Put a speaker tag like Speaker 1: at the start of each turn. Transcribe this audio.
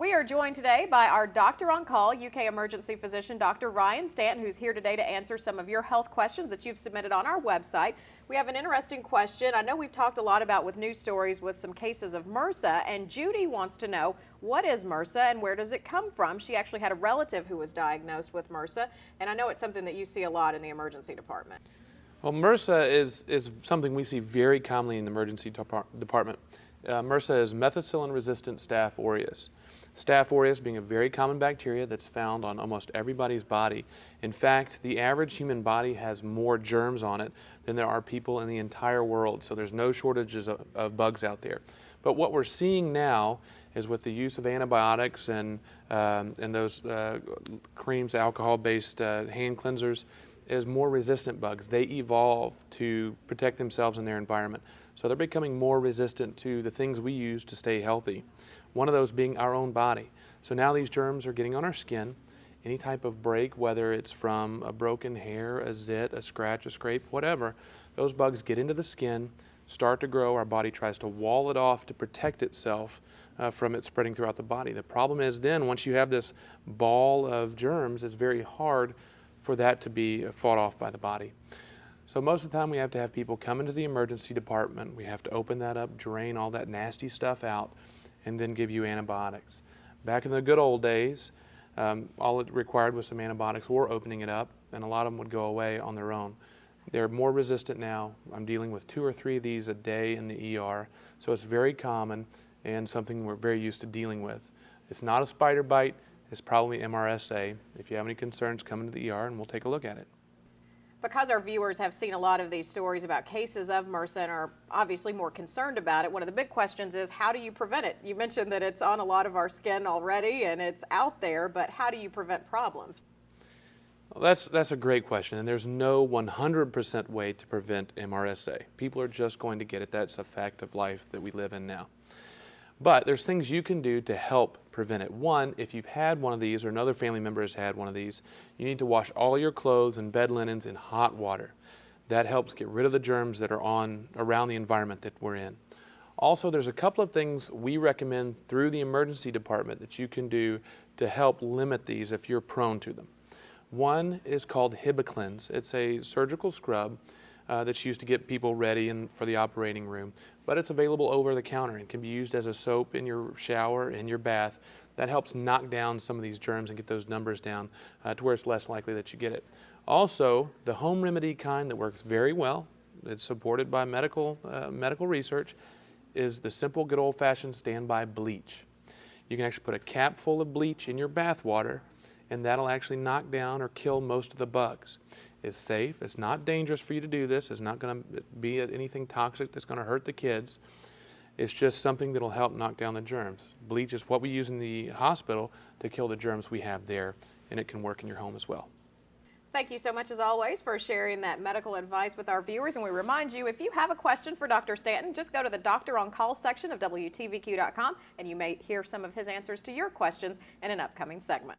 Speaker 1: We are joined today by our doctor on call, UK emergency physician, Dr. Ryan Stanton, who's here today to answer some of your health questions that you've submitted on our website. We have an interesting question. I know we've talked a lot about with news stories with some cases of MRSA, and Judy wants to know, what is MRSA and where does it come from? She actually had a relative who was diagnosed with MRSA, and I know it's something that you see a lot in the emergency department.
Speaker 2: Well, MRSA is something we see very commonly in the emergency department. MRSA is methicillin-resistant Staph aureus. Staph aureus being a very common bacteria that's found on almost everybody's body. In fact, the average human body has more germs on it than there are people in the entire world, so there's no shortages of bugs out there. But what we're seeing now is with the use of antibiotics and those creams, alcohol-based hand cleansers, is more resistant bugs. They evolve to protect themselves in their environment. So they're becoming more resistant to the things we use to stay healthy. One of those being our own body. So now these germs are getting on our skin. Any type of break, whether it's from a broken hair, a zit, a scratch, a scrape, whatever, those bugs get into the skin, start to grow. Our body tries to wall it off to protect itself from it spreading throughout the body. The problem is then once you have this ball of germs, it's very hard for that to be fought off by the body. So most of the time we have to have people come into the emergency department. We have to open that up, drain all that nasty stuff out, and then give you antibiotics. Back in the good old days, all it required was some antibiotics or opening it up, and a lot of them would go away on their own. They're more resistant now. I'm dealing with 2 or 3 of these a day in the ER, so it's very common and something we're very used to dealing with. It's not a spider bite, it's probably MRSA. If you have any concerns, come into the ER and we'll take a look at it.
Speaker 1: Because our viewers have seen a lot of these stories about cases of MRSA and are obviously more concerned about it, one of the big questions is, how do you prevent it? You mentioned that it's on a lot of our skin already and it's out there, but how do you prevent problems?
Speaker 2: Well, that's a great question, and there's no 100% way to prevent MRSA. People are just going to get it. That's a fact of life that we live in now. But there's things you can do to help prevent it. One, if you've had one of these or another family member has had one of these, you need to wash all your clothes and bed linens in hot water. That helps get rid of the germs that are around the environment that we're in. Also, there's a couple of things we recommend through the emergency department that you can do to help limit these if you're prone to them. One is called Hibiclens. It's a surgical scrub that's used to get people ready for the operating room, but it's available over the counter and can be used as a soap in your shower, in your bath. That helps knock down some of these germs and get those numbers down to where it's less likely that you get it. Also, the home remedy kind that works very well, it's supported by medical research, is the simple good old-fashioned standby bleach. You can actually put a cap full of bleach in your bath water, and that'll actually knock down or kill most of the bugs. It's safe, it's not dangerous for you to do this, it's not going to be anything toxic that's going to hurt the kids. It's just something that'll help knock down the germs. Bleach is what we use in the hospital to kill the germs we have there, and it can work in your home as well.
Speaker 1: Thank you so much as always for sharing that medical advice with our viewers, and we remind you, if you have a question for Dr. Stanton, just go to the Doctor on Call section of WTVQ.com and you may hear some of his answers to your questions in an upcoming segment.